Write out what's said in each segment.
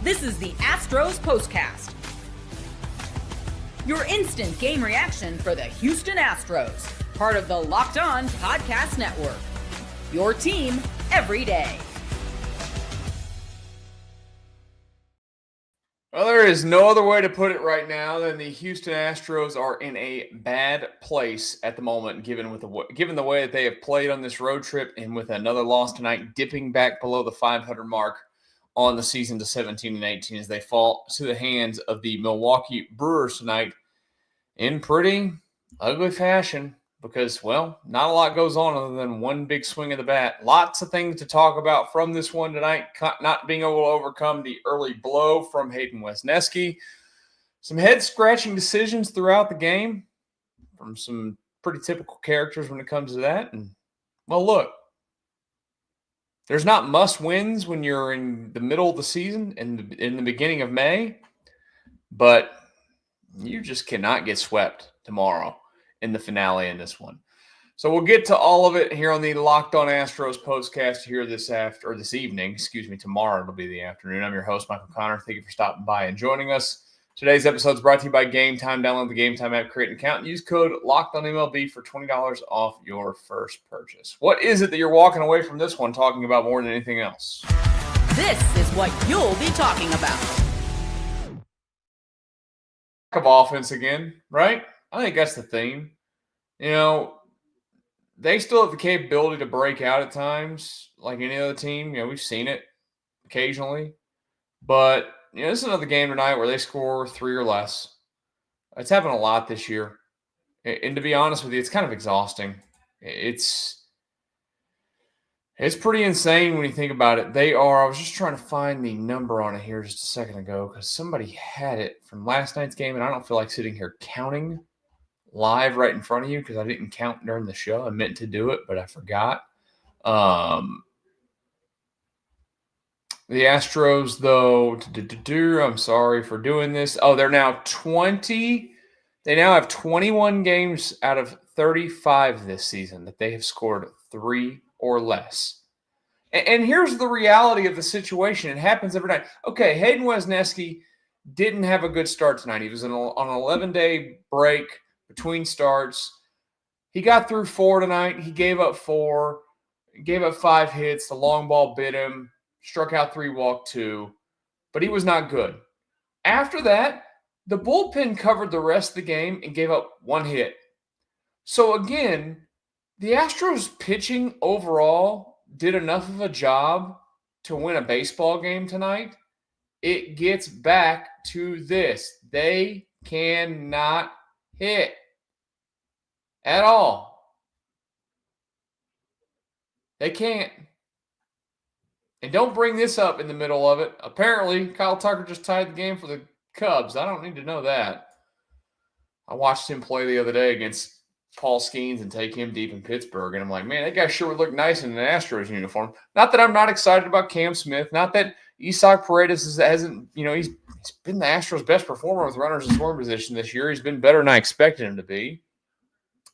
This is the Astros Postcast, your instant game reaction for the Houston Astros, part of the Locked On Podcast Network, your team every day. Well, there is no other way to put it right now than the Houston Astros are in a bad place at the moment, given the way that they have played on this road trip, and with another loss tonight, dipping back below the 500 mark on the season to 17-18 as they fall to the hands of the Milwaukee Brewers tonight in pretty ugly fashion because, well, not a lot goes on other than one big swing of the bat. Lots of things to talk about from this one tonight, not being able to overcome the early blow from Hayden Wesneski. Some head-scratching decisions throughout the game from some pretty typical characters when it comes to that. And, well, look, there's not must-wins when you're in the middle of the season and in the beginning of May, but you just cannot get swept tomorrow in the finale in this one. So we'll get to all of it here on the Locked On Astros Postcast here this evening. Tomorrow it'll be the afternoon. I'm your host, Michael Connor. Thank you for stopping by and joining us. Today's episode is brought to you by Gametime. Download the Gametime app, create an account, and use code LOCKEDONMLB for $20 off your first purchase. What is it that you're walking away from this one talking about more than anything else? This is what you'll be talking about. Of offense again, right? I think that's the theme. You know, they still have the capability to break out at times, like any other team. You know, we've seen it occasionally. But, you know, this is another game tonight where they score 3 or less. It's happened a lot this year. And to be honest with you, it's kind of exhausting. It's pretty insane when you think about it. I was just trying to find the number on it here just a second ago because somebody had it from last night's game, and I don't feel like sitting here counting live right in front of you because I didn't count during the show. I meant to do it, but I forgot. The Astros, though, I'm sorry for doing this. Oh, they're now 20. They now have 21 games out of 35 this season that they have scored 3 or less. And here's the reality of the situation. It happens every night. Okay, Hayden Wesneski didn't have a good start tonight. He was on an 11-day break between starts. He got through 4 tonight. He gave up 4. He gave up 5 hits. The long ball bit him. Struck out 3, walked 2, but he was not good. After that, the bullpen covered the rest of the game and gave up 1 hit. So again, the Astros pitching overall did enough of a job to win a baseball game tonight. It gets back to this. They cannot hit at all. They can't. And don't bring this up in the middle of it. Apparently, Kyle Tucker just tied the game for the Cubs. I don't need to know that. I watched him play the other day against Paul Skeens and take him deep in Pittsburgh. And I'm like, man, that guy sure would look nice in an Astros uniform. Not that I'm not excited about Cam Smith. Not that Isaac Paredes hasn't, he's been the Astros' best performer with runners in scoring position this year. He's been better than I expected him to be.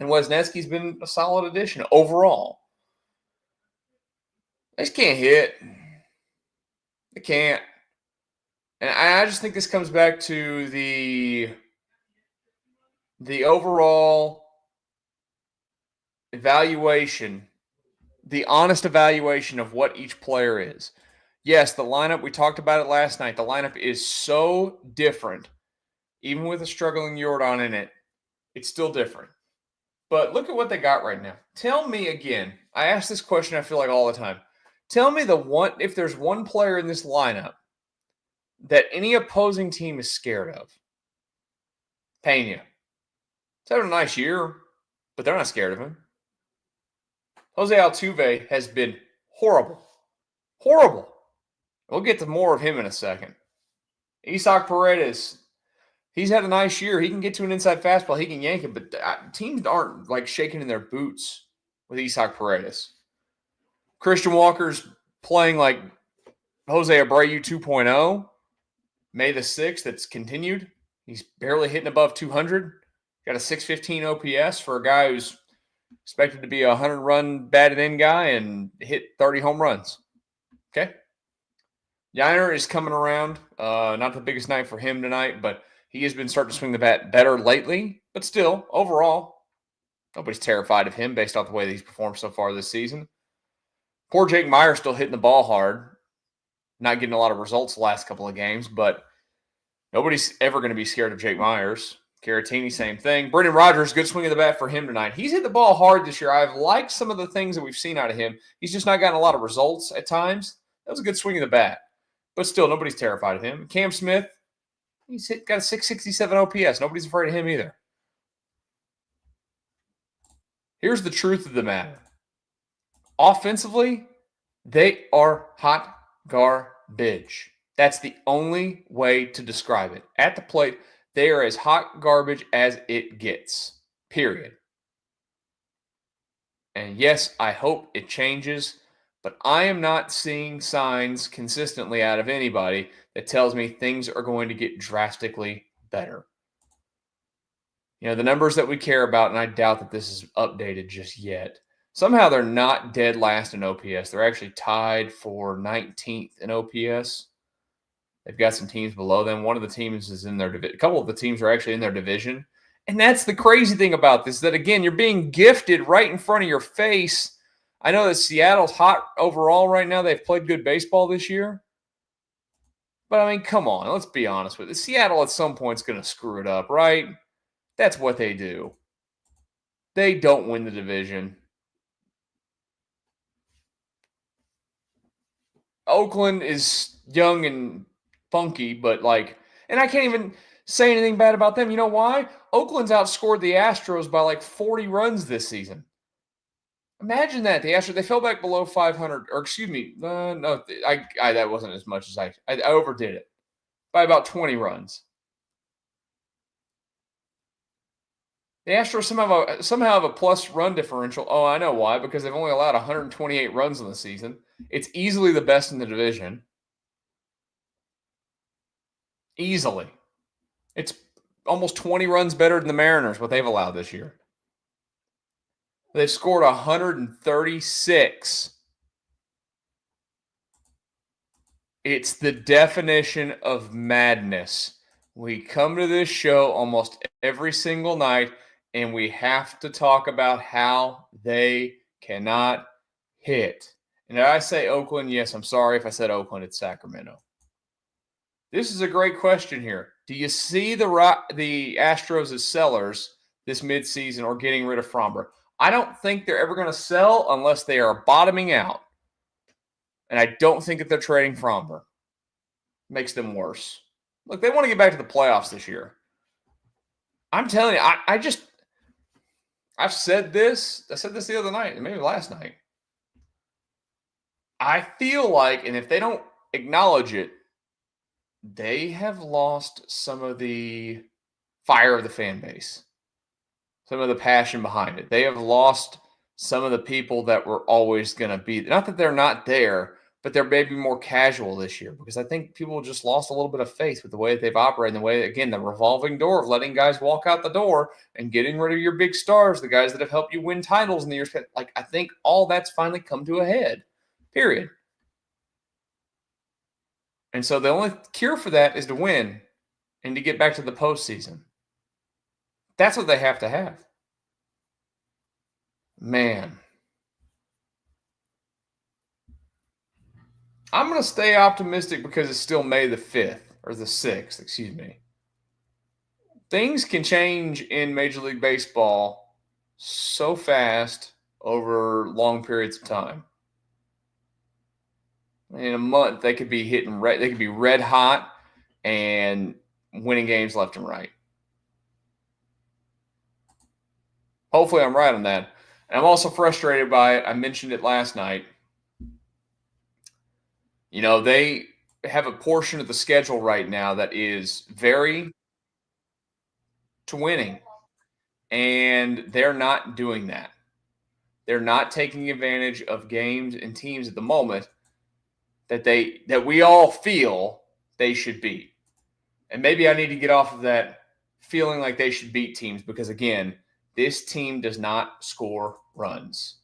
And Wesneski's been a solid addition overall. They just can't hit. They can't. And I just think this comes back to the overall evaluation, the honest evaluation of what each player is. Yes, the lineup, we talked about it last night. The lineup is so different. Even with a struggling Jordan in it, it's still different. But look at what they got right now. Tell me again. I ask this question, I feel like, all the time. Tell me if there's one player in this lineup that any opposing team is scared of. Pena. He's having a nice year, but they're not scared of him. Jose Altuve has been horrible. Horrible. We'll get to more of him in a second. Isaac Paredes, he's had a nice year. He can get to an inside fastball. He can yank it, but teams aren't like shaking in their boots with Isaac Paredes. Christian Walker's playing like Jose Abreu 2.0. May the 6th, that's continued. He's barely hitting above 200. Got a 615 OPS for a guy who's expected to be a 100-run batted-in guy and hit 30 home runs. Okay? Yiner is coming around. Not the biggest night for him tonight, but he has been starting to swing the bat better lately. But still, overall, nobody's terrified of him based off the way that he's performed so far this season. Poor Jake Meyer still hitting the ball hard. Not getting a lot of results the last couple of games, but nobody's ever going to be scared of Jake Myers. Caratini, same thing. Brendan Rodgers, good swing of the bat for him tonight. He's hit the ball hard this year. I've liked some of the things that we've seen out of him. He's just not gotten a lot of results at times. That was a good swing of the bat. But still, nobody's terrified of him. Cam Smith, got a 667 OPS. Nobody's afraid of him either. Here's the truth of the matter. Offensively, they are hot garbage. That's the only way to describe it. At the plate, they are as hot garbage as it gets. Period. And yes, I hope it changes, but I am not seeing signs consistently out of anybody that tells me things are going to get drastically better. You know, the numbers that we care about, and I doubt that this is updated just yet. Somehow they're not dead last in OPS. They're actually tied for 19th in OPS. They've got some teams below them. One of the teams is in their division. A couple of the teams are actually in their division. And that's the crazy thing about this, that, again, you're being gifted right in front of your face. I know that Seattle's hot overall right now. They've played good baseball this year. But, I mean, come on. Let's be honest with it. Seattle at some point is going to screw it up, right? That's what they do. They don't win the division. Oakland is young and funky, but and I can't even say anything bad about them. You know why? Oakland's outscored the Astros by 40 runs this season. Imagine that. The Astros, they fell back below 500, or excuse me, no, that wasn't as much as I overdid it by about 20 runs. The Astros somehow have a plus run differential. Oh, I know why. Because they've only allowed 128 runs in the season. It's easily the best in the division. Easily. It's almost 20 runs better than the Mariners, what they've allowed this year. They've scored 136. It's the definition of madness. We come to this show almost every single night, and we have to talk about how they cannot hit. And did I say Oakland? Yes, I'm sorry if I said Oakland. It's Sacramento. This is a great question here. Do you see the Astros as sellers this midseason or getting rid of Fromber? I don't think they're ever going to sell unless they are bottoming out. And I don't think that they're trading Fromber. Makes them worse. Look, they want to get back to the playoffs this year. I'm telling you, I've said this. I said this the other night, maybe last night. I feel like, and if they don't acknowledge it, they have lost some of the fire of the fan base, some of the passion behind it. They have lost some of the people that were always going to be. Not that they're not there, but they're maybe more casual this year because I think people just lost a little bit of faith with the way that they've operated and the way, again, the revolving door of letting guys walk out the door and getting rid of your big stars, the guys that have helped you win titles in the years. I think all that's finally come to a head, period. And so the only cure for that is to win and to get back to the postseason. That's what they have to have. Man. I'm going to stay optimistic because it's still May the 5th, or the 6th, excuse me. Things can change in Major League Baseball so fast over long periods of time. In a month, they could be they could be red hot and winning games left and right. Hopefully I'm right on that. And I'm also frustrated by it. I mentioned it last night. You know, they have a portion of the schedule right now that is very to winning, and they're not doing that. They're not taking advantage of games and teams at the moment that we all feel they should beat. And maybe I need to get off of that feeling like they should beat teams because, again, this team does not score runs.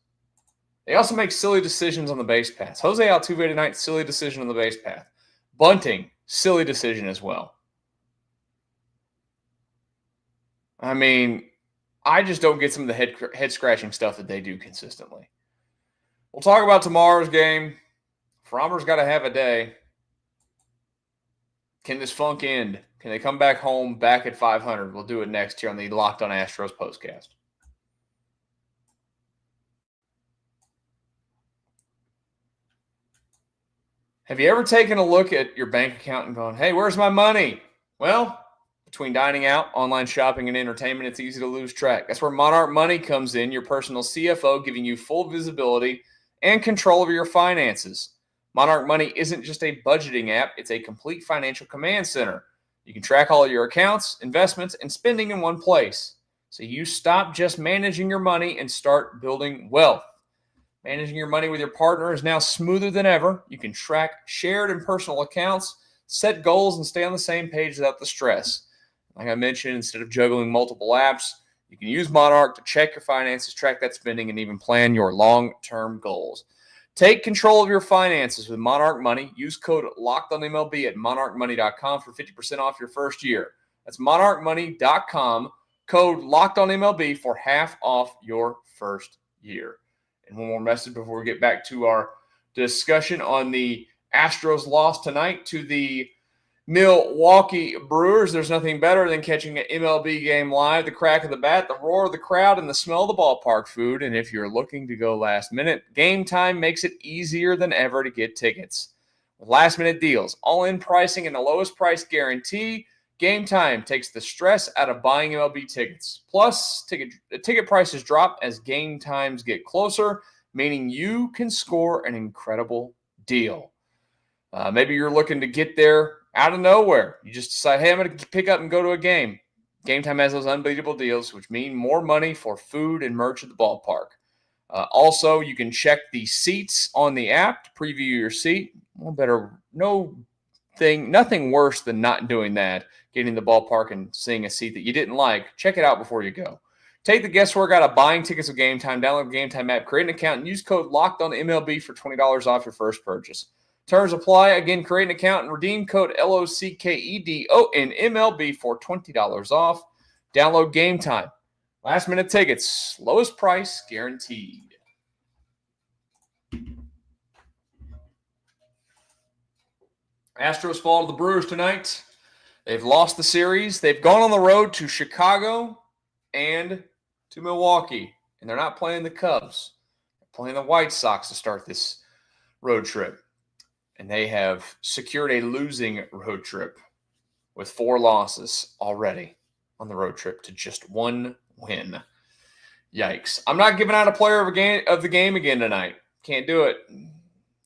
They also make silly decisions on the base paths. Jose Altuve tonight, silly decision on the base path. Bunting, silly decision as well. I mean, I just don't get some of the head-scratching stuff that they do consistently. We'll talk about tomorrow's game. Framber's got to have a day. Can this funk end? Can they come back home back at 500? We'll do it next here on the Locked On Astros Postcast. Have you ever taken a look at your bank account and gone, hey, where's my money? Well, between dining out, online shopping, and entertainment, it's easy to lose track. That's where Monarch Money comes in, your personal CFO, giving you full visibility and control over your finances. Monarch Money isn't just a budgeting app, it's a complete financial command center. You can track all of your accounts, investments, and spending in one place. So you stop just managing your money and start building wealth. Managing your money with your partner is now smoother than ever. You can track shared and personal accounts, set goals, and stay on the same page without the stress. Like I mentioned, instead of juggling multiple apps, you can use Monarch to check your finances, track that spending, and even plan your long-term goals. Take control of your finances with Monarch Money. Use code LOCKEDONMLB at monarchmoney.com for 50% off your first year. That's monarchmoney.com, code LOCKEDONMLB for half off your first year. And one more message before we get back to our discussion on the Astros loss tonight to the Milwaukee Brewers. There's nothing better than catching an MLB game live, the crack of the bat, the roar of the crowd, and the smell of the ballpark food. And if you're looking to go last minute, Gametime makes it easier than ever to get tickets. With last minute deals, all-in pricing, and the lowest price guarantee, Gametime takes the stress out of buying MLB tickets. Plus, ticket prices drop as game times get closer, meaning you can score an incredible deal. Maybe you're looking to get there out of nowhere. You just decide, hey, I'm going to pick up and go to a game. Gametime has those unbeatable deals, which mean more money for food and merch at the ballpark. Also, you can check the seats on the app to preview your seat. Nothing worse than not doing that, getting the ballpark and seeing a seat that you didn't like. Check it out before you go. Take the guesswork out of buying tickets with Gametime. Download the Gametime app, create an account, and use code LOCKEDONMLB for $20 off your first purchase. Terms apply. Again, create an account and redeem code LOCKEDONMLB for $20 off. Download Gametime. Last minute tickets, lowest price guaranteed. Astros fall to the Brewers tonight. They've lost the series. They've gone on the road to Chicago and to Milwaukee, and they're not playing the Cubs. They're playing the White Sox to start this road trip. And they have secured a losing road trip with 4 losses already on the road trip to just 1 win. Yikes. I'm not giving out a player of the game again tonight. Can't do it.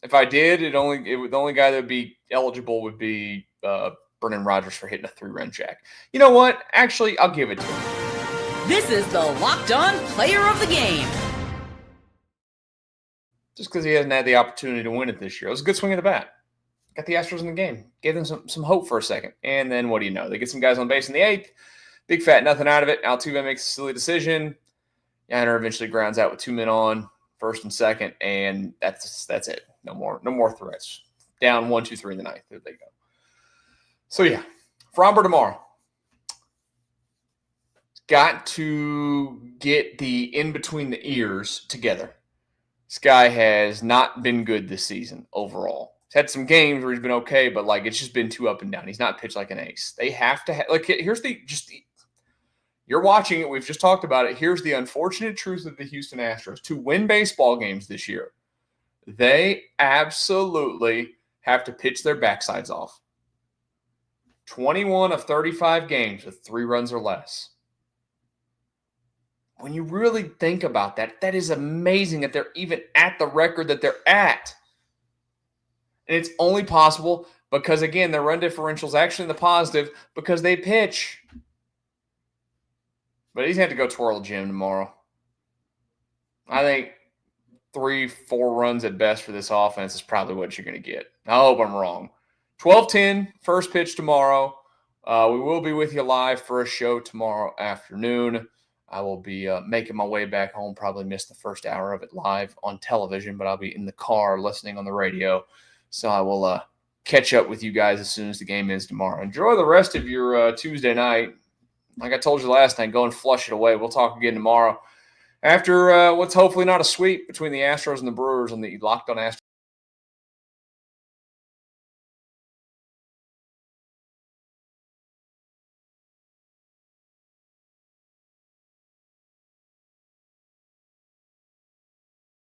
If I did, the only guy that would be eligible would be Brendan Rodgers for hitting a 3-run jack. You know what? Actually, I'll give it to him. This is the Locked On Player of the Game. Just because he hasn't had the opportunity to win it this year. It was a good swing of the bat. Got the Astros in the game. Gave them some hope for a second. And then what do you know? They get some guys on base in the 8th. Big fat nothing out of it. Altuve makes a silly decision. Yanner eventually grounds out with 2 men on, first and second, and that's it. No more threats. Down 1, 2, 3 in the 9th. There they go. So yeah, Framber tomorrow. Got to get the in between the ears together. This guy has not been good this season overall. He's had some games where he's been okay, but it's just been too up and down. He's not pitched like an ace. They have to here's you're watching it. We've just talked about it. Here's the unfortunate truth of the Houston Astros. To win baseball games this year, they absolutely have to pitch their backsides off. 21 of 35 games with 3 runs or less. When you really think about that, that is amazing that they're even at the record that they're at. And it's only possible because, again, their run differential is actually in the positive because they pitch. But he's going to have to go twirl the gym tomorrow. I think 3-4 runs at best for this offense is probably what you're going to get. I hope I'm wrong. 12:10, first pitch tomorrow. We will be with you live for a show tomorrow afternoon. I will be making my way back home, probably miss the first hour of it live on television, but I'll be in the car listening on the radio. So I will catch up with you guys as soon as the game is tomorrow. Enjoy the rest of your Tuesday night. Like I told you last night, go and flush it away. We'll talk again tomorrow after what's hopefully not a sweep between the Astros and the Brewers on the Locked On Astros